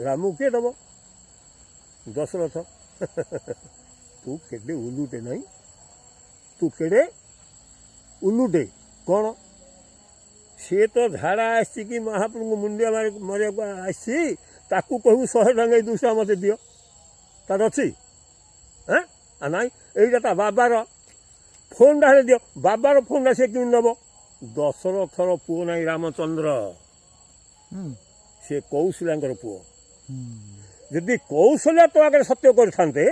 ରାମକୁ କିଏ ଦେବ? ଦଶରଥ। ତୁ କେଡ଼େ ଉଲୁଟେ ନାହିଁ, ତୁ କେଡ଼େ ଉଲୁଟେ। କ'ଣ ସିଏ ତ ଝାଡ଼ା ଆସିଛି କି ମହାପ୍ରଭୁଙ୍କୁ ମୁଣ୍ଡିଆ ମରିବାକୁ ଆସିଛି, ତାକୁ କହିବୁ 100 ଟଙ୍କା 200 ଟଙ୍କା ମୋତେ ଦିଅ, ତାର ଅଛି? ନାଇଁ, ଏଇଟା ତା ବାବାର ଫୋନ୍ଟା ହେଲେ ଦିଅ। ବାବାର ଫୋନ୍ଟା ସେ କେମିତି ନେବ? ଦଶରଥର ପୁଅ ନାହିଁ ରାମଚନ୍ଦ୍ର, ସେ କୌଶଲ୍ୟାଙ୍କର ପୁଅ। ଯଦି କୌଶଲ୍ୟା ତୋ ଆଗରେ ସତ୍ୟ କରିଥାନ୍ତେ,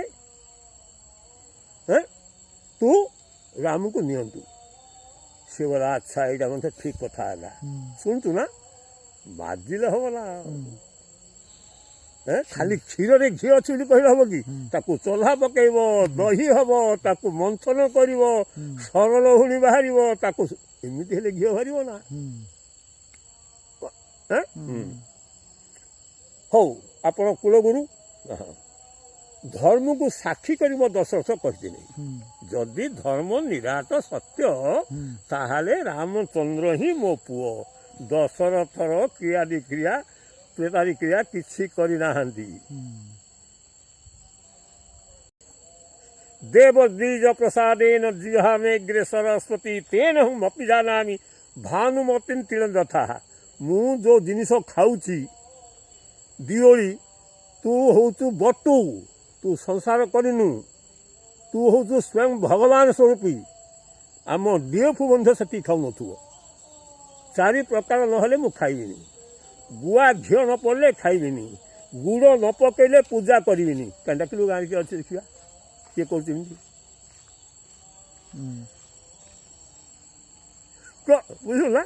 ତୁ ରାମକୁ ନିଅନ୍ତୁ। ସେ ବୋଲା ଆଚ୍ଛା, ଏଇଟା ମଧ୍ୟ ଠିକ୍ କଥା ହେଲା। ଶୁଣୁଛୁ ନା, ବାଜିଲେ ହବ ନା। ଖାଲି କ୍ଷୀରରେ ଘିଅ ଅଛି ବୋଲି କହିଲେ ହବ କି? ତାକୁ ଚୋଲା ପକେଇବ, ଦହି ହବ, ତାକୁ ମନ୍ଥନ କରିବ, ସରଳ ହୁଣି ବାହାରିବ, ତାକୁ ଏମିତି ହେଲେ ଘିଅ ବାହାରିବ ନା। ହଉ, ଆପଣ କୁଳଗୁରୁ ଧର୍ମକୁ ସାକ୍ଷୀ କରି ମୋ ଦଶରଥ କହିଥିଲେ, ଯଦି ଧର୍ମ ନିରାଟ ସତ୍ୟ, ତାହେଲେ ରାମଚନ୍ଦ୍ର ହିଁ ମୋ ପୁଅ। ଦଶରଥର କ୍ରିୟାଦିକ୍ରିୟା କ୍ରିୟା କିଛି କରିନାହାନ୍ତି। ଦେବ ଦ୍ୱିଜ ପ୍ରସାଦେନ ଜିହାମେଗ୍ରେ ସରସ୍ୱତୀ ତେନ ମପି ଜାନାମି ଭାନୁମତିନ୍ ତିଳଯଥା। ମୁଁ ଯେଉଁ ଜିନିଷ ଖାଉଛି ଦିଓଳି, ତୁ ହଉଛୁ ବଟୁ, ତୁ ସଂସାର କରିନୁ, ତୁ ହଉଛୁ ସ୍ୱୟଂ ଭଗବାନ ସ୍ୱରୂପୀ। ଆମ ଡିଏଫୁ ମଧ୍ୟ ସେତିକି ଖାଉନଥିବ। 4 ପ୍ରକାର ନହେଲେ ମୁଁ ଖାଇବିନି। ଗୁଆ ଘିଅ ନ ପଡ଼ିଲେ ଖାଇବିନି, ଗୁଡ଼ ନ ପକେଇଲେ ପୂଜା କରିବିନି। କାହିଁ ଡାକିଲୁ ଗାଁରେ କିଏ ଅଛି ଦେଖିବା, କିଏ କରୁଛି ଏମିତି? ବୁଝିଲୁ ନା?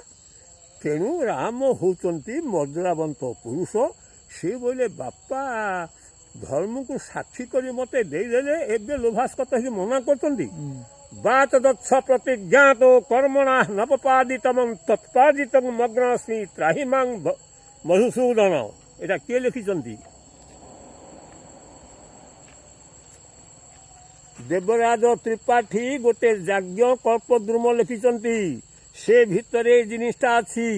ତେଣୁ ରାମ ହେଉଛନ୍ତି ମର୍ଯ୍ୟାଦାବନ୍ତ ପୁରୁଷ। ସେ ବୋଇଲେ ବାପା ଧର୍ମକୁ ସାକ୍ଷୀ କରି ମୋତେ ଦେଇଦେଲେ, ଏବେ ଲୋଭାସ୍କତ ହେଇ ମନା କରୁଛନ୍ତି। ବାତ ଦଚ୍ଛ ପ୍ରତିଜ୍ଞାତ କର୍ମଣା ନବପାଦିତମ ତତ୍ପାଦିତଂ ମଗ୍ନାସ୍ମି ତ୍ରାହିମାଂ ମଧୁସୂଦନ। ଏଇଟା କିଏ ଲେଖିଛନ୍ତି? ଦେବରାଜ ତ୍ରିପାଠୀ ଗୋଟେ ଯାଜ୍ଞ କଳ୍ପଦ୍ରୁମ ଲେଖିଛନ୍ତି। ସେ ଭିତରେ ଏ ଜିନିଷଟା ଅଛି।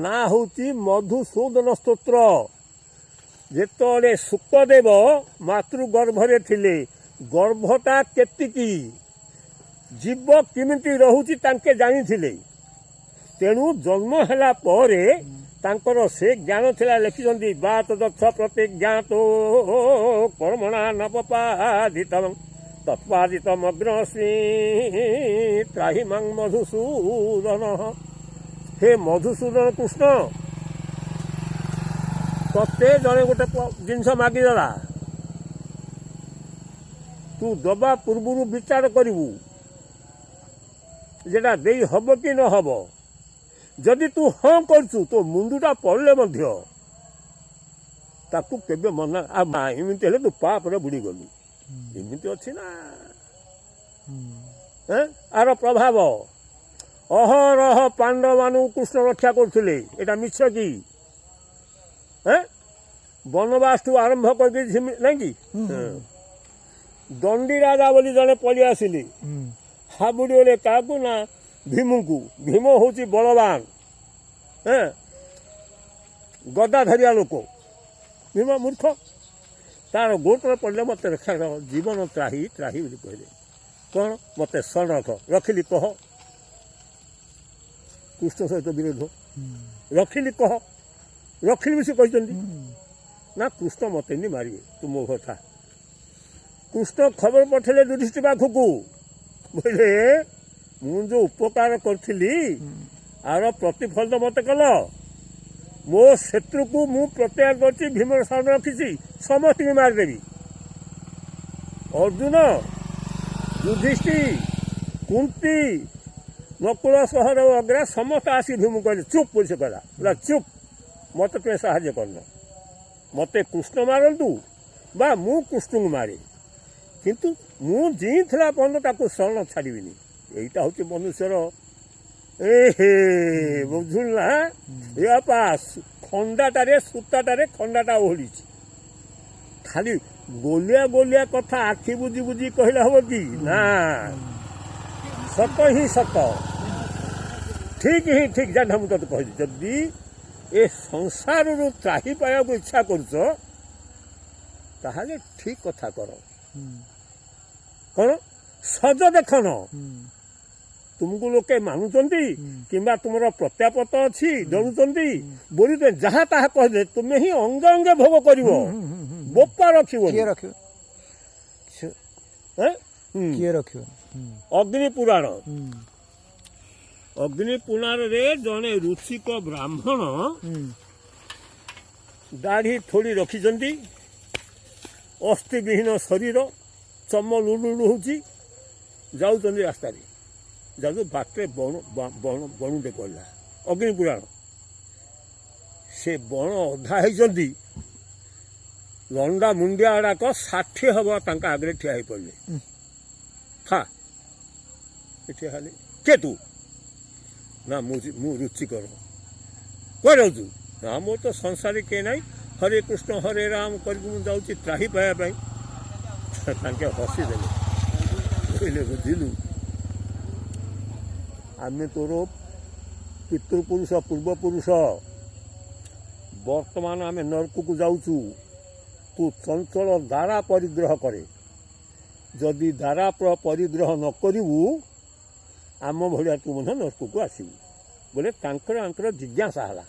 ନାଁ ହେଉଛି ମଧୁସୂଦନ ସ୍ତୋତ୍ର। ଯେତେବେଳେ ଶୁକଦେବ ମାତୃଗର୍ଭରେ ଥିଲେ, ଗର୍ଭଟା କେତିକି, ଜୀବ କେମିତି ରହୁଛି ତାଙ୍କେ ଜାଣିଥିଲେ। ତେଣୁ ଜନ୍ମ ହେଲା ପରେ ତାଙ୍କର ସେ ଜ୍ଞାନ ଥିଲା। ଲେଖିଛନ୍ତି ବାତ ଦଚ୍ଛ ପ୍ରତିଜ୍ଞାତ କର୍ମଣା ନବପାଦିତ ତତ୍ପାଦିତ ମଗ୍ନସ୍ମି ତ୍ରାହିମାଂ ମଧୁସୂଦନ। ହେ ମଧୁସୂଦନ କୃଷ୍ଣ, ତତେ ଜଣେ ଗୋଟେ ଜିନିଷ ମାଗିଦେଲା, ତୁ ଦେବା ପୂର୍ବରୁ ବିଚାର କରିବୁ ଯେଟା ଦେଇ ହବ କି ନ ହବ। ଯଦି ତୁ ହଁ କରୁଛୁ, ତୋ ମୁଣ୍ଡଟା ପଡ଼ିଲେ ମଧ୍ୟ ତାକୁ କେବେ ମନା। ଏମିତି ହେଲେ ତୁ ପାପରେ ବୁଡ଼ିଗଲୁ। ଏମିତି ଅଛି ନା। ଆର ପ୍ରଭାବ ଅହରହ ପାଣ୍ଡବମାନଙ୍କୁ କୃଷ୍ଣ ରକ୍ଷା କରୁଥିଲେ। ଏଇଟା ମିଛ କି? ବନବାସଠୁ ଆରମ୍ଭ କରିଦେଇଛି ନାଇଁ କି? ଦଣ୍ଡି ରାଜା ବୋଲି ଜଣେ ପଳେଇ ଆସିଲେ, ହାବୁଡ଼ି ଗଲେ କାହାକୁ ନା ଭୀମକୁ। ଭୀମ ହେଉଛି ବଳବାନ, ଗଦା ଧରିଆ ଲୋକ। ଭୀମ ମୂର୍ଖ। ତାର ଗୋଟରେ ପଡ଼ିଲେ ମୋତେ ରକ୍ଷା କର, ଜୀବନ ତ୍ରାହି ତ୍ରାହି ବୋଲି କହିଲେ। କ'ଣ ମୋତେ ଶରଣ ରଖ। ରଖିଲି କହ, କୃଷ୍ଣ ସହିତ ବିରୋଧ। ରଖିଲି କହ, ରଖିଲି ବି ସେ କହିଛନ୍ତି ନା କୃଷ୍ଣ ମୋତେ ନି ମାରିବେ, ତୁ ମୋ କଥା। କୃଷ୍ଣ ଖବର ପଠେଇଲେ ଯୁଧିଷ୍ଠିର ପାଖକୁ, ବୋଇଲେ ମୁଁ ଯେଉଁ ଉପକାର କରିଥିଲି ଆର ପ୍ରତିଫଳ ମୋତେ କଲ। ମୋ ଶତ୍ରୁକୁ ମୁଁ ପ୍ରତ୍ୟାଗ କରିଛି, ଭୀମର ଶରଣ ରଖିଛି, ସମସ୍ତଙ୍କୁ ମାରିଦେବି। ଅର୍ଜୁନ, ଯୁଧିଷ୍ଠିର, କୁନ୍ତି, ନକୁଳ ସହର ଅଗ୍ରା ସମସ୍ତେ ଆସି ଭୀମକୁ କହିଲେ ଚୁପ୍ ବୋଲି ସେ କହିଲା। ଚୁପ୍, ମୋତେ ତୁମେ ସାହାଯ୍ୟ କରିନ। ମୋତେ କୃଷ୍ଣ ମାରନ୍ତୁ ବା ମୁଁ କୃଷ୍ଣଙ୍କୁ ମାରେ, କିନ୍ତୁ ମୁଁ ଜିଇଁଥିଲା ପର୍ଯ୍ୟନ୍ତ ତାକୁ ଶରଣ ଛାଡ଼ିବିନି। ଏଇଟା ହେଉଛି ମନୁଷ୍ୟର। ବୁଝୁଲ ନା? ବାପା ଖଣ୍ଡାଟାରେ ସୂତାଟାରେ ଖଣ୍ଡାଟା ଓହଳିଛି। ଖାଲି ଗୋଲିଆ ଗୋଲିଆ କଥା ଆଖି ବୁଝି ବୁଝି କହିଲେ ହବ କି? ନା, ସତ ହିଁ ସତ, ଠିକ୍ ହିଁ ଠିକ୍। ଜାଣ ମୁଁ ତତେ କହିଲି, ଯଦି ଏ ସଂସାରରୁ ତ୍ରାହି ପାଇବାକୁ ଇଚ୍ଛା କରୁଛ, ତାହେଲେ ଠିକ କଥା କର। କ'ଣ ସଜ ଦେଖନ ତୁମକୁ ଲୋକେ ମାନୁଛନ୍ତି କିମ୍ବା ତୁମର ପ୍ରତ୍ୟାପତ ଅଛି ଡରୁଛନ୍ତି ବୋଲି ଯାହା ତାହା କହିଲେ ତୁମେ ହିଁ ଅଙ୍ଗେ ଅଙ୍ଗେ ଭୋଗ କରିବ, ବୋପା ରଖିବ। ଅଗ୍ନି ପୁରାଣ, ଅଗ୍ନି ପୁରାଣରେ ଜଣେ ଋଷିକ ବ୍ରାହ୍ମଣ ଦାଢ଼ି ଥୋଡ଼ି ରଖିଛନ୍ତି, ଅସ୍ଥିବିହୀନ ଶରୀର, ଚମ ଲୁଲୁଲୁ ହେଉଛି, ଯାଉଛନ୍ତି ରାସ୍ତାରେ, ଯାଉ ବାଟରେ ବଣୁଟେ ପଡ଼ିଲା। ଅଗ୍ନି ପୁରାଣ ସେ ବଣ ଅଧା ହେଇଛନ୍ତି, ଲଣ୍ଡା ମୁଣ୍ଡିଆ ଗୁଡ଼ାକ 60 ହବ ତାଙ୍କ ଆଗରେ ଠିଆ ହେଇ ପଡ଼ିଲେ। ଠିଆ ହେଲେ, କିଏ ତୁ? ନା ମୁଁ ରୁଚିକର। କୁଆଡ଼େ ଯାଉଛୁ? ନା ମୋର ତ ସଂସାରରେ କିଏ ନାହିଁ, ହରେ କୃଷ୍ଣ ହରେ ରାମ କରିକି ମୁଁ ଯାଉଛି ତ୍ରାହି ପାଇବା ପାଇଁ। ତାଙ୍କେ ହସିଦେଲେ, କହିଲେ ବୁଝିଲୁ ଆମେ ତୋର ପିତୃପୁରୁଷ ପୂର୍ବପୁରୁଷ, ବର୍ତ୍ତମାନ ଆମେ ନରକକୁ ଯାଉଛୁ, ତୁ ଚଞ୍ଚଳ ଦାରା ପରିଗ୍ରହ କରେ। ଯଦି ଦାରା ପରିଗ୍ରହ ନ କରିବୁ ଆମ ଭଳିଆ ତୁ ମଧ୍ୟ ନରକକୁ ଆସିବୁ ବୋଲେ ତାଙ୍କର ଜିଜ୍ଞାସା ହେଲା।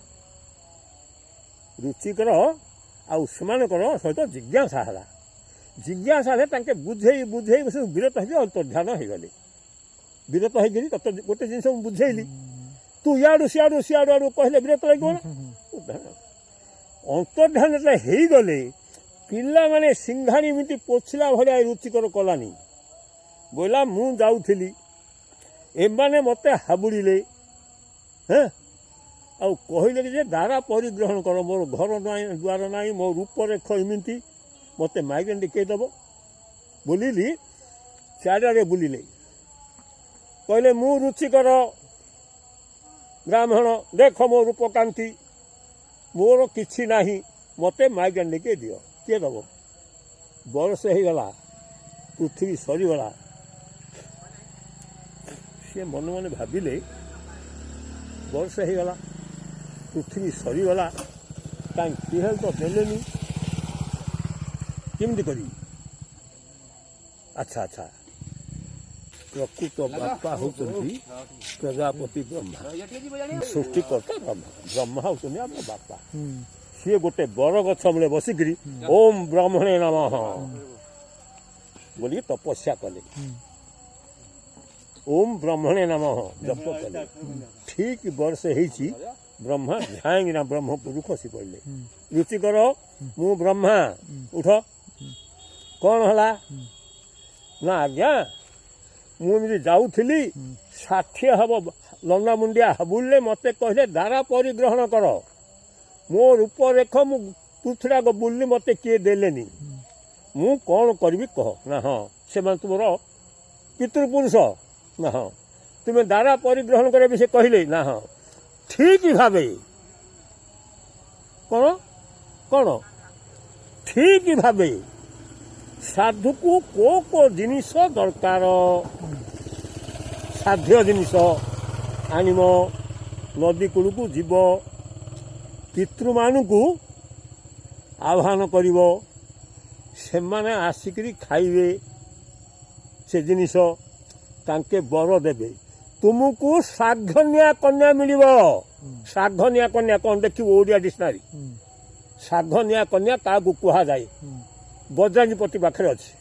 ରୁଚିକର ଆଉ ସେମାନଙ୍କର ସହିତ ଜିଜ୍ଞାସା ହେଲା। ଜିଜ୍ଞାସା ହେଲେ ତାଙ୍କେ ବୁଝେଇ ସବୁ ବିରତ ହେଇକି ଅନ୍ତର୍ଧ୍ୟାନ ହେଇଗଲେ। ବିରତ ହେଇକିରି ତତେ ଗୋଟେ ଜିନିଷ ମୁଁ ବୁଝେଇଲି, ତୁ ଇଆଡ଼ୁ ସିଆଡ଼ୁ କହିଲେ ବିରତ ଲାଗିବ ନା। ଅନ୍ତର୍ଧ୍ୟାନ ଯେତେବେଳେ ହେଇଗଲେ ପିଲାମାନେ ସିଂଘାଣି ଏମିତି ପୋଛିଲା ଭଳିଆ ରୁଚିକର କଲାନି। ବୋଇଲା ମୁଁ ଯାଉଥିଲି, ଏମାନେ ମୋତେ ହାବୁଡ଼ିଲେ, ଆଉ କହିଲେ ଯେ ଦାରା ପରିଗ୍ରହଣ କର, ମୋର ଘର ନାହିଁ ଦୁଆର ନାହିଁ, ମୋ ରୂପରେଖ ଏମିତି, ମୋତେ ମାଇଗ୍ରେନ୍ ଟିକେଇ ଦେବ। ବୁଲିଲି, ଚାରିଆଡ଼େ ବୁଲିଲେ, କହିଲେ ମୁଁ ରୁଚିକର ବ୍ରାହ୍ମଣ, ଦେଖ ମୋ ରୂପକାନ୍ତି, ମୋର କିଛି ନାହିଁ, ମୋତେ ମାଇଗ୍ରେନ୍ ଟିକେଇ ଦିଅ। କିଏ ଦେବ? ବରଷ ହେଇଗଲା, ପୃଥିବୀ ସରିଗଲା। ସିଏ ମନେ ମନେ ଭାବିଲେ ବର୍ଷ ହେଇଗଲା, ପୃଥିବୀ ସରିଗଲା, କାହିଁ କେହି ତ ଦେଲେନି, କେମିତି କରିବି? ଆଚ୍ଛା, ପ୍ରକୃତ ବାପା ହେଉଛନ୍ତି ପ୍ରଜାପତି ବ୍ରହ୍ମା, ସୃଷ୍ଟିକର୍ତ୍ତା ବ୍ରହ୍ମା ହେଉଛନ୍ତି ଆମ ବାପା। ସିଏ ଗୋଟେ ବର ଗଛ ମୂଳେ ବସିକିରି ଓମ୍ ବ୍ରହ୍ମଣେ ନମଃ ବୋଲି ତପସ୍ୟା କଲେ। ଓମ୍ ବ୍ରହ୍ମଣେ ନମଃ ଜପ କଲେ। ଠିକ ବର୍ଷେ ହେଇଛି, ବ୍ରହ୍ମା ଝାଇକିନା ବ୍ରହ୍ମପୁରରୁ ଖସି ପଡ଼ିଲେ। ରୁଚିକର ମୁଁ ବ୍ରହ୍ମା, ଉଠ। କ'ଣ ହେଲା? ନା ଆଜ୍ଞା, ମୁଁ ଏମିତି ଯାଉଥିଲି, 60 ହବ ଲଣ୍ଡା ମୁଣ୍ଡିଆ ହାବୁଡ଼ିଲେ, ମୋତେ କହିଲେ ଦାରା ପରିଗ୍ରହଣ କର, ମୋ ରୂପରେଖ ମୁଁ ପୃଥ୍ୱୀରାକ ବୁଲିଲି, ମୋତେ କିଏ ଦେଲେନି, ମୁଁ କ'ଣ କରିବି କହ? ନା ହଁ, ସେମାନେ ତୁମର ପିତୃପୁରୁଷ। ନା ହଁ, ତୁମେ ଦାରା ପରିଗ୍ରହଣ କରିବା ବି ସେ କହିଲେ। ନା ହଁ, ଠିକ ଭାବେ କ'ଣ ଠିକ ଭାବେ ସାଧୁକୁ କୋଉ ଜିନିଷ ଦରକାର, ସାଧ୍ୟ ଜିନିଷ ଆଣିବ, ନଦୀ କୂଳକୁ ଯିବ, ପିତୃମାନଙ୍କୁ ଆହ୍ୱାନ କରିବ, ସେମାନେ ଆସିକିରି ଖାଇବେ ସେ ଜିନିଷ, ତାଙ୍କେ ବର ଦେବେ। ତୁମକୁ ଶାଘନିଆ କନ୍ୟା ମିଳିବ। ଶାଘନିଆ କନ୍ୟା କ'ଣ ଦେଖିବୁ ଓଡ଼ିଆ ଡିକ୍ସନାରୀ? ଶାଘନିଆ କନ୍ୟା କାହାକୁ କୁହାଯାଏ? ବଜାଙ୍ଗୀପତି ପାଖରେ ଅଛି,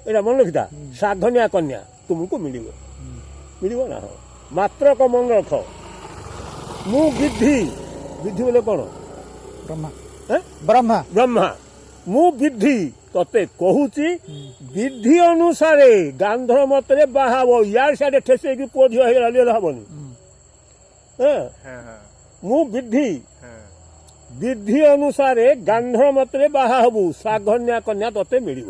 ଏଇଟା ମନେ ରଖିଥା। ଶାଘନିଆ କନ୍ୟା ତୁମକୁ ମିଳିବ ନା? ହଁ, ମାତ୍ର ମନେ ରଖ, ମୁଁ ବିଧି ବୋଲେ କ'ଣ? ବ୍ରହ୍ମା। ମୁଁ ବିଧି ତତେ କହୁଛି, ବିଧି ଅନୁସାରେ ଗାନ୍ଧର ମତରେ ବାହା ହବ। ୟାର ସିଆଡ଼େ ଠେସେଇକି ପୁଅ ଝିଅ ହେଇଗଲା ହବନି। ମୁଁ ବିଧି ଅନୁସାରେ ଗାନ୍ଧର ମତରେ ବାହା ହବୁ, ଶାଘନ୍ୟା କନ୍ୟା ତତେ ମିଳିବ।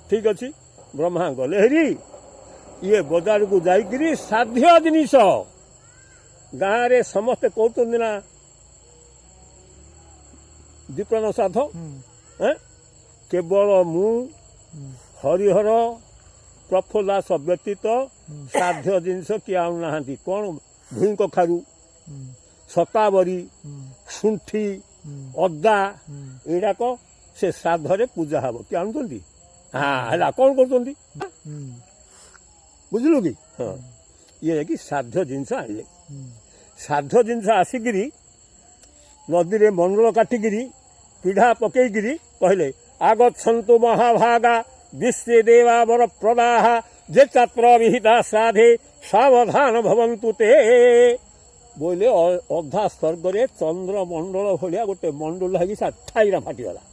ଠିକ ଅଛି। ବ୍ରହ୍ମା ଗଲେ ହେରି, ଇଏ ବଜାରକୁ ଯାଇକିରି ସାଧ୍ୟ ଜିନିଷ, ଗାଁରେ ସମସ୍ତେ କହୁଛନ୍ତି ନା ଦୀପନ ସାଧ, କେବଳ ମୁଁ ହରିହର ପ୍ରଫୁଲ୍ଲାସ ବ୍ୟତୀତ ସାଧ୍ୟ ଜିନିଷ କିଏ ଆଣୁନାହାନ୍ତି। କ'ଣ? ଭୂଇଁ କଖାରୁ, ଶତାବରୀ, ଶୁଣ୍ଠି, ଅଦା, ଏଗୁଡ଼ାକ ସେ ଶ୍ରାଦ୍ଧରେ ପୂଜା ହେବ କି ଆଣୁଛନ୍ତି ହଁ ହେଲା କ'ଣ କରୁଛନ୍ତି ବୁଝିଲୁ କି ହଁ ଇଏ କି ଶ୍ରାଦ୍ଧ ଜିନିଷ ଆଣିଲେ ଶ୍ରାଦ୍ଧ ଜିନିଷ ଆସିକିରି ନଦୀରେ ମଣ୍ଡଳ କାଟିକିରି ପିଢ଼ା ପକେଇକିରି କହିଲେ ଆଗଚ୍ଛନ୍ତୁ ମହାଭାଗା ବିଶ୍ୱେ ଦେବା ବର ପ୍ରଦାହ ଯେ ଚାତ୍ର ବିହିତା ଶ୍ରାଦ୍ଧେ ସାବଧାନ ଭବନ୍ତୁ ତେ ବୋଇଲେ ଅଧା ସ୍ୱର୍ଗରେ ଚନ୍ଦ୍ରମଣ୍ଡଳ ଭଳିଆ ଗୋଟେ ମଣ୍ଡଳ ଲାଗି ଠାଇରା ଫାଟିଗଲା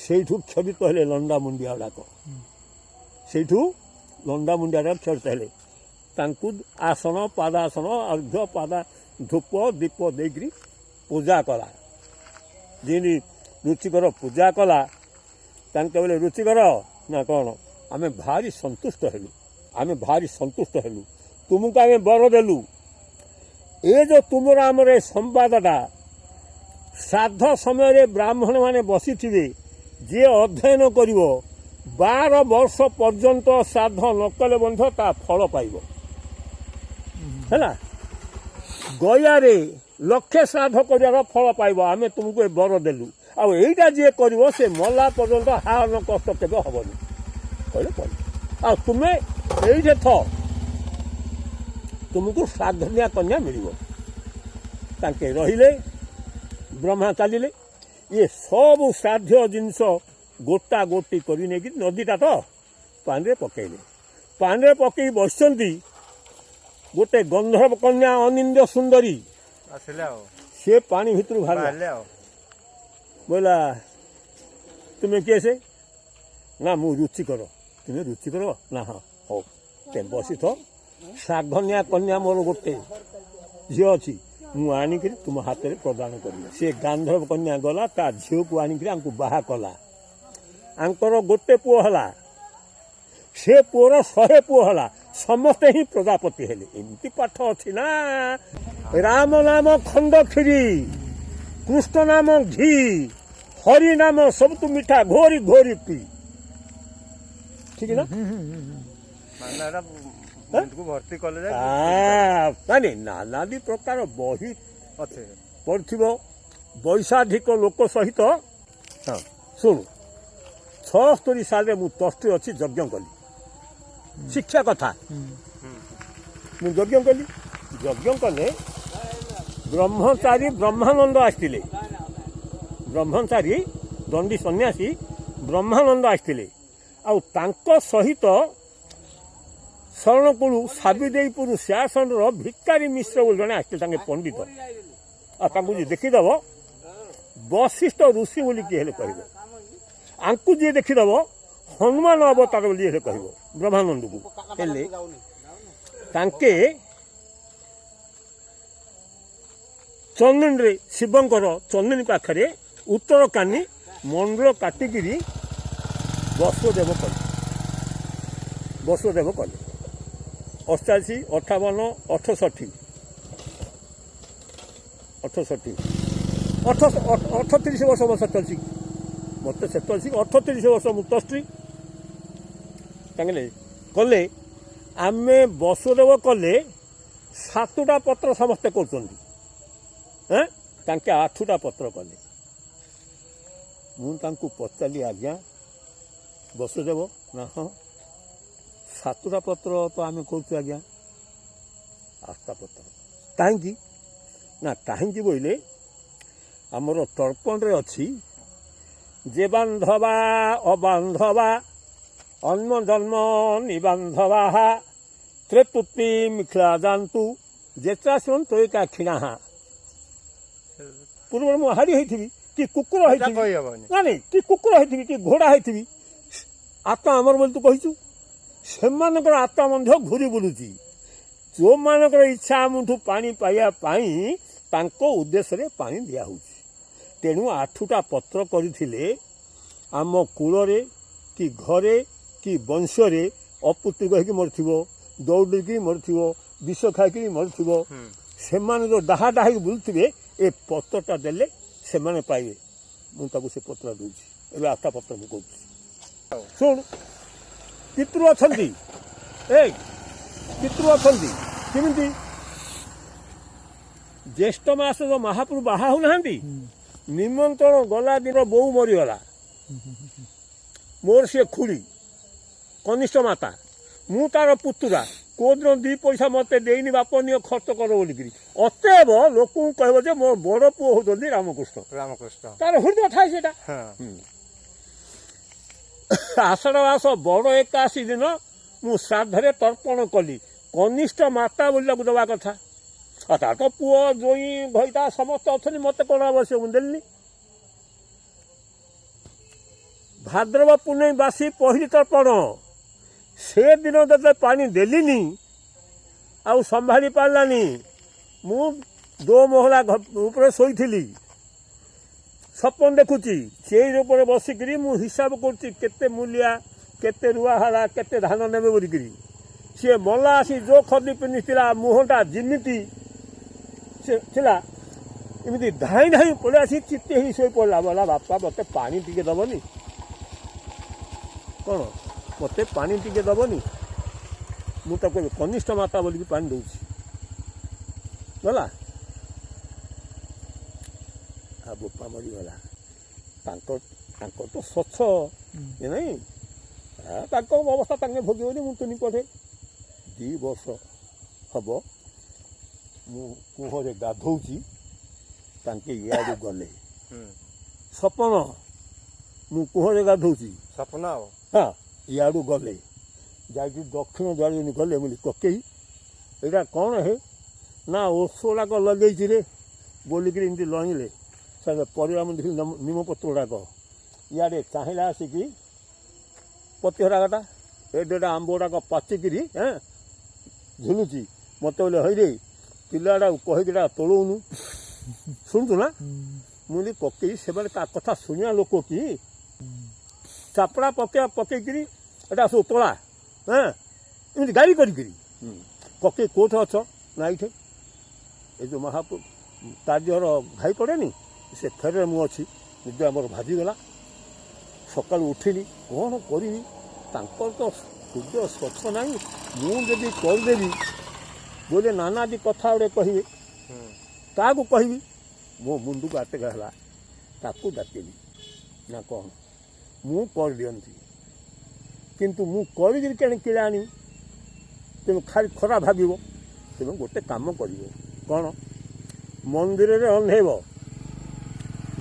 ସେଇଠୁ କ୍ଷବିତ ହେଲେ ଲଣ୍ଡା ମୁଣ୍ଡିଆ ଗୁଡ଼ାକ ସେଇଠୁ ଲଣ୍ଡା ମୁଣ୍ଡିଆ ଗୁଡ଼ାକ କ୍ଷବିତ ହେଲେ ତାଙ୍କୁ ଆସନ ପାଦାସନ ଅର୍ଘ୍ୟ ପାଦା ଧୂପ ଦୀପ ଦେଇକରି ପୂଜା କଲା ଯେମିତି ରୁଚିକର ପୂଜା କଲା ତାଙ୍କ ବୋଲେ ରୁଚିକର ନା କ'ଣ ଆମେ ଭାରି ସନ୍ତୁଷ୍ଟ ହେଲୁ ତୁମକୁ ଆମେ ବର ଦେଲୁ ଏ ଯେଉଁ ତୁମର ଆମର ଏ ସମ୍ବାଦଟା ଶ୍ରାଦ୍ଧ ସମୟରେ ବ୍ରାହ୍ମଣମାନେ ବସିଥିବେ ଯିଏ ଅଧ୍ୟୟନ କରିବ 12 ବର୍ଷ ପର୍ଯ୍ୟନ୍ତ ଶ୍ରାଦ୍ଧ ନ କଲେ ମଧ୍ୟ ତା ଫଳ ପାଇବ ହେଲା ଗୟାରେ ଲକ୍ଷେ ଶ୍ରାଦ୍ଧ କରିବାର ଫଳ ପାଇବ ଆମେ ତୁମକୁ ଏ ବର ଦେଲୁ ଆଉ ଏଇଟା ଯିଏ କରିବ ସେ ମଲା ପର୍ଯ୍ୟନ୍ତ ହାରଣ କଷ୍ଟ କେବେ ହେବନି କହିଲେ କହିଲେ ଆଉ ତୁମେ ଏଇଠି ତୁମକୁ ଶ୍ରାଦ୍ଧନିଆ କନ୍ୟା ମିଳିବ ତାଙ୍କେ ରହିଲେ ବ୍ରହ୍ମା ଚାଲିଲେ ଇଏ ସବୁ ଶ୍ରାଦ୍ଧ ଜିନିଷ ଗୋଟା ଗୋଟି କରି ନେଇକି ନଦୀଟା ତ ପାଣିରେ ପକେଇଲେ ପାଣିରେ ପକେଇ ବସିଛନ୍ତି ଗୋଟେ ଗନ୍ଧର୍ବ କନ୍ୟା ଅନିନ୍ଦ୍ୟ ସୁନ୍ଦରୀ ସେ ପାଣି ଭିତରୁ ବାହାରିଲା ବୋଇଲା ତୁମେ କିଏ ସେ ନା ମୁଁ ରୁଚିକର ତୁମେ ରୁଚିକର ନା ହଁ ହଉ ତେବେ ବସିଥ ଶ୍ରାଦ୍ଧନିଆ କନ୍ୟା ମୋର ଗୋଟେ ଝିଅ ଅଛି ମୁଁ ଆଣିକିରି ତୁମ ହାତରେ ପ୍ରଦାନ କରିବି ସେ ଗାନ୍ଧର୍ବ କନ୍ୟା ଗଲା ତା ଝିଅକୁ ଆଣିକିରି ଆଙ୍କୁ ବାହା କଲା ଆଙ୍କର ଗୋଟେ ପୁଅ ହେଲା ସେ ପୁଅର 100 ପୁଅ ହେଲା ସମସ୍ତେ ହିଁ ପ୍ରଜାପତି ହେଲେ ଏମିତି ପାଠ ଅଛି ନା ରାମ ନାମ ଖଣ୍ଡ କ୍ଷୀରି କୃଷ୍ଣ ନାମ ଘି ହରି ନାମ ସବୁଠୁ ମିଠା ଘୋରି ଘୋରି ପି ଠିକ ନା ଭର୍ତ୍ତି କଲେ ନାନାଦି ପ୍ରକାର ବହି ପଢ଼ିଥିବ ବୈଷାଧିକ ଲୋକ ସହିତ ଶୁଣୁ 76 ସାଲରେ ମୁଁ ତଷ୍ଟି ଅଛି ଯଜ୍ଞ କଲି ଶିକ୍ଷା କଥା ମୁଁ ଯଜ୍ଞ କଲି ଯଜ୍ଞ କଲେ ବ୍ରହ୍ମଚାରୀ ବ୍ରହ୍ମାନନ୍ଦ ଆସିଥିଲେ ବ୍ରହ୍ମଚାରୀ ଦଣ୍ଡୀ ସନ୍ନ୍ୟାସୀ ବ୍ରହ୍ମାନନ୍ଦ ଆସିଥିଲେ ଆଉ ତାଙ୍କ ସହିତ ଶରଣକୁଳୁ ସାବିଦେଇପୁର ଶ୍ୟାସନର ଭିକାରୀ ମିଶ୍ର ବୋଲି ଜଣେ ଆସିଥିଲେ ତାଙ୍କେ ପଣ୍ଡିତ ଆଉ ତାଙ୍କୁ ଯିଏ ଦେଖିଦେବ ବଶିଷ୍ଠ ଋଷି ବୋଲି କିଏ ହେଲେ କହିବ ଆଙ୍କୁ ଯିଏ ଦେଖିଦେବ ହନୁମାନ ଅବତାର ବୋଲି ହେଲେ କହିବ ବ୍ରହ୍ମାନନ୍ଦକୁ ହେଲେ ତାଙ୍କେ ଚନ୍ଦନରେ ଶିବଙ୍କର ଚନ୍ଦନୀ ପାଖରେ ଉତ୍ତର କାନି ମଣ୍ଡଳ କାଟିକିରି ବସୁଦେବ କଲେ 88, 58, 68 38 ବର୍ଷ ମୋ ସେତେବେଳେ ମୋତେ ସେତେବେଳେ 38 ବର୍ଷ ମୁଁ ତଷ୍ଟି ତାଙ୍କେ କଲେ ଆମେ ବସୁଦେବ କଲେ 7ଟା ପତ୍ର ସମସ୍ତେ କରୁଛନ୍ତି ତାଙ୍କେ 8ଟା ପତ୍ର କଲେ ମୁଁ ତାଙ୍କୁ ପଚାରିଲି ଆଜ୍ଞା ବସୁଦେବ ନା ହଁ 7ଟା ପତ୍ର ତ ଆମେ କରୁଛୁ ଆଜ୍ଞା 8ଟା ପତ୍ର କାହିଁକି ନା କାହିଁକି ବୋଇଲେ ଆମର ତର୍ପଣରେ ଅଛି ଯେ ବାନ୍ଧବା ଅବାନ୍ଧବା ଅନ୍ମ ଜନ୍ମ ନିବାନ୍ଧବା ତ୍ରେତୁତି ମିଖିଳା ଯାଆନ୍ତୁ ଯେତ୍ରା ଶୁଣ ତୋକା କ୍ଷୀଣା ପୂର୍ବରୁ ମୁଁ ହାରି ହେଇଥିବି କି କୁକୁର ହେଇଥିବି ନାଇଁ କି କୁକୁର ହେଇଥିବି କି ଘୋଡ଼ା ହେଇଥିବି ଆତ୍ମା ଆମର ବୋଲି ତୁ କହିଛୁ ସେମାନଙ୍କର ଆତ୍ମା ମଧ୍ୟ ଘୁରି ବୁଲୁଛି ଯେଉଁମାନଙ୍କର ଇଚ୍ଛା ଆମଠୁ ପାଣି ପାଇବା ପାଇଁ ତାଙ୍କ ଉଦ୍ଦେଶ୍ୟରେ ପାଣି ଦିଆହେଉଛି ତେଣୁ 8ଟା ପତ୍ର କରିଥିଲେ ଆମ କୂଳରେ କି ଘରେ କି ବଂଶରେ ଅପୁତ୍ରିକ ହେଇକି ମରିଥିବ ଦୌଡ଼ିକି ମରିଥିବ ବିଷ ଖାଇକି ମରିଥିବ ସେମାନେ ଯେଉଁ ଡାହା ହେଇକି ବୁଲୁଥିବେ ଏ ପତ୍ରଟା ଦେଲେ ସେମାନେ ପାଇବେ ମୁଁ ତାକୁ ସେ ପତ୍ର ଦେଉଛି ଏବେ 8ଟା ପତ୍ର ମୁଁ କହୁଛି ଶୁଣ ପିତୃ ଅଛନ୍ତି ପିତୃ ଅଛନ୍ତି କେମିତି ଜ୍ୟେଷ୍ଠ ମାସ ଯେଉଁ ମହାପ୍ରଭୁ ବାହା ହେଉନାହାନ୍ତି ନିମନ୍ତ୍ରଣ ଗଲା ଦିନ ବୋଉ ମରିଗଲା। ମୋର ସିଏ ଖୁଡ଼ି କନିଷ୍ଠ ମାତା, ମୁଁ ତାର ପୁତୁରା। କୋଉଦିନ 2 ପଇସା ମୋତେ ଦେଇନି, ବାପ ନିଅ ଖର୍ଚ୍ଚ କର ବୋଲିକିରି। ଅତଏବ ଲୋକଙ୍କୁ କହିବ ଯେ ମୋ ବଡ଼ ପୁଅ ହଉଛନ୍ତି ରାମକୃଷ୍ଣ। ରାମକୃଷ୍ଣ ତାର ହୃଦୟ ଥାଏ ସେଇଟା। ଆଷାଢ଼ ମାସ ବଡ଼ ଏକାଦଶୀ ଦିନ ମୁଁ ଶ୍ରାଦ୍ଧରେ ତର୍ପଣ କଲି। କନିଷ୍ଠ ମାତା ବୋଲି ତାକୁ ଦେବା କଥା। ଆଉ ତାର ତ ପୁଅ ଜୋଇଁ ଘଇତା ସମସ୍ତେ ଅଛନ୍ତି, ମୋତେ କ'ଣ ଆବଶ୍ୟକ, ମୁଁ ଦେଲିନି। ଭାଦ୍ରବ ପୂର୍ଣ୍ଣମୀ ବାସି ପହିଲି ତର୍ପଣ, ସେଦିନ ଯେତେ ପାଣି ଦେଲିନି ଆଉ ସମ୍ଭାଳି ପାରିଲାନି। ମୁଁ 2 ମହଲା ଉପରେ ଶୋଇଥିଲି, ସପନ ଦେଖୁଛି। ସେଇ ଉପରେ ବସିକିରି ମୁଁ ହିସାବ କରୁଛି କେତେ ମୂଲିଆ, କେତେ ରୁଆ ହେଲା, କେତେ ଧାନ ନେବେ ବୋଲିକିରି। ସିଏ ମଲା ଆସି ଯେଉଁ ଖଦି ପିନ୍ଧିଥିଲା, ମୁହଁଟା ଯେମିତି ସେ ଥିଲା, ଏମିତି ଧାଇଁ ଧାଇଁ ପଳେଇ ଆସି ଚିତ୍ତେ ହେଇ ଶୋଇ ପଡ଼ିଲା। ବୋଲା ବାପା ମୋତେ ପାଣି ଟିକେ ଦେବନି, କ'ଣ ମୋତେ ପାଣି ଟିକେ ଦେବନି? ମୁଁ ତାକୁ କନିଷ୍ଠ ମାତା ବୋଲିକି ପାଣି ଦେଉଛି। ଗଲା ଆଉ ବୋପା ମରିଗଲା। ତାଙ୍କର ତ ସ୍ୱଚ୍ଛ ଏ ନାହିଁ, ତାଙ୍କ ଅବସ୍ଥା ତାଙ୍କେ ଭୋଗିବନି। ମୁଁ ତୁନି ପଠେ 2 ବର୍ଷ ହବ ମୁଁ କୁହରେ ଗାଧୋଉଛି, ତାଙ୍କେ ଇଆଡ଼ୁ ଗଲେ। ସପନ ମୁଁ କୁହରେ ଗାଧୋଉଛି, ସପନ ଆଉ ହଁ ଇଆଡ଼ୁ ଗଲେ, ଯାଇକି ଦକ୍ଷିଣ ଦ୍ୱାର ଗଲେ। ବୋଲି କକେଇ ଏଇଟା କ'ଣ ହେ ନା ଓଷ ଗୁଡ଼ାକ ଲଗେଇଛି ରେ ବୋଲିକିରି ଏମିତି ଲଣିଲେ। ସେ ପରିବା ମୁଁ ଦେଖିଲି ନିମପତ୍ର ଗୁଡ଼ାକ। ଇଆଡ଼େ ଚାହିଁଲା ଆସିକି ପତିହରାଟା ଏଡ଼େଟା ଆମ୍ବ ଗୁଡ଼ାକ ପାଚିକିରି ଝୁଲୁଛି। ମୋତେ ବୋଲେ ହଇରେ ପିଲାଟାକୁ କହିକିଟା ତୋଳଉନୁ, ଶୁଣୁଛୁ ନା? ମୁଁ କହିଲି କକେଇ ସେମାନେ ତା କଥା ଶୁଣିବା ଲୋକ କି? ଚାପଡ଼ା ପକେଇକିରି ଏଇଟା ସବୁ ତୋଳା, ଏମିତି ଗାଳି କରିକିରି। କକେଇ କେଉଁଠି ଅଛ? ନା ଏଇଠି ଏ ଯେଉଁ ମହାପୁର ତା ଝିଅର ଘାଇ ପଡ଼େନି, ସେ ଫେରରେ ମୁଁ ଅଛି। ନିଦ ଆମର ଭାଜିଗଲା। ସକାଳୁ ଉଠିଲି, କ'ଣ କରିବି? ତାଙ୍କର ତ ହୃଦୟ ସ୍ୱଚ୍ଛ ନାହିଁ। ମୁଁ ଯଦି କରିଦେବି ବୋଲେ ନାନାଦି କଥା ଗୋଟେ କହିବେ, କାହାକୁ କହିବି? ମୋ ମୁଣ୍ଡକୁ ଆଟକା ହେଲା। ତାକୁ ଡାକିଲି ନା କ'ଣ ମୁଁ କରିଦିଅନ୍ତି, କିନ୍ତୁ ମୁଁ କରିକିରି କେଣେ କିଳାଣି, ତେଣୁ ଖାଲି ଖରାପ ଭାବିବ। ତେଣୁ ଗୋଟେ କାମ କରିବ, କ'ଣ? ମନ୍ଦିରରେ ରନ୍ଧେଇବ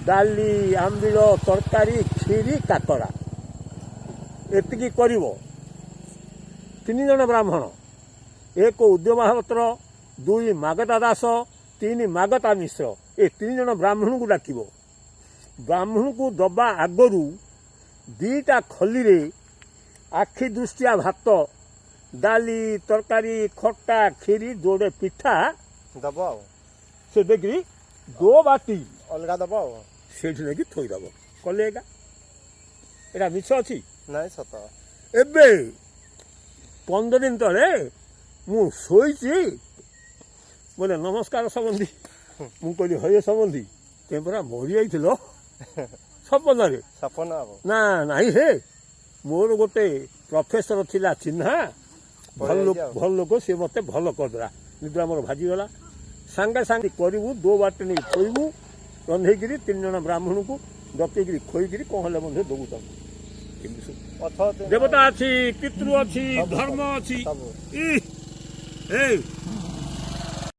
ଡାଲି, ଆମ୍ବିଳ, ତରକାରୀ, କ୍ଷୀରି, କାକରା, ଏତିକି କରିବ। 3 ଜଣ ବ୍ରାହ୍ମଣ, 1 ଉଦ୍ୟମ ମହାପାତ୍ର, 2 ମାଗତା ଦାସ, 3 ମାଗତା ମିଶ୍ର, ଏ 3 ଜଣ ବ୍ରାହ୍ମଣଙ୍କୁ ଡାକିବ। ବ୍ରାହ୍ମଣଙ୍କୁ ଦବା ଆଗରୁ 2ଟା ଖଲିରେ ଆଖି ଦୃଷ୍ଟିଆ ଭାତ, ଡାଲି, ତରକାରୀ, ଖଟା, କ୍ଷୀରି, ଯୋଡ଼େ ପିଠା ଦବ ଆଉ ସେ ଦେଖିକି 2 ବାଟି ଅଲଗା ଦବ ଆଉ ସେଇଠି ନେଇକି ଥୋଇଦେବ। କଲେ ଏଇଟା ମିଛ ଅଛି? ନାଇଁ ସତ। ଏବେ 15 ଦିନ ତଳେ ମୁଁ ଶୋଇଛି, ବୋଲେ ନମସ୍କାର ସମ୍ବନ୍ଧୀ। ମୁଁ କହିଲି ହଏ ସମ୍ବନ୍ଧୀ, ତେବେ ପରା ମରିଯାଇଥିଲ ସପନରେ? ସପନ ଆଉ ନା ନାଇଁ ହେ, ମୋର ଗୋଟେ ପ୍ରଫେସର ଥିଲା ଚିହ୍ନା, ଭଲ ଲୋକ, ସିଏ ମୋତେ ଭଲ କରିଦେଲା। ନିଦ ଆମର ଭାଜିଗଲା। ସାଙ୍ଗେ ସାଙ୍ଗେ କରିବୁ, 2 ବାଟି ନେଇ ଥୋଇବୁ, ରନ୍ଧେଇକିରି 3 ଜଣ ବ୍ରାହ୍ମଣଙ୍କୁ ଡକେଇକିରି ଖୋଇକିରି କ'ଣ ହେଲେ ମଧ୍ୟ ଦେବୁ ତାଙ୍କୁ। ଦେବତା ଅଛି, ପିତୃ ଅଛି, ଧର୍ମ ଅଛି।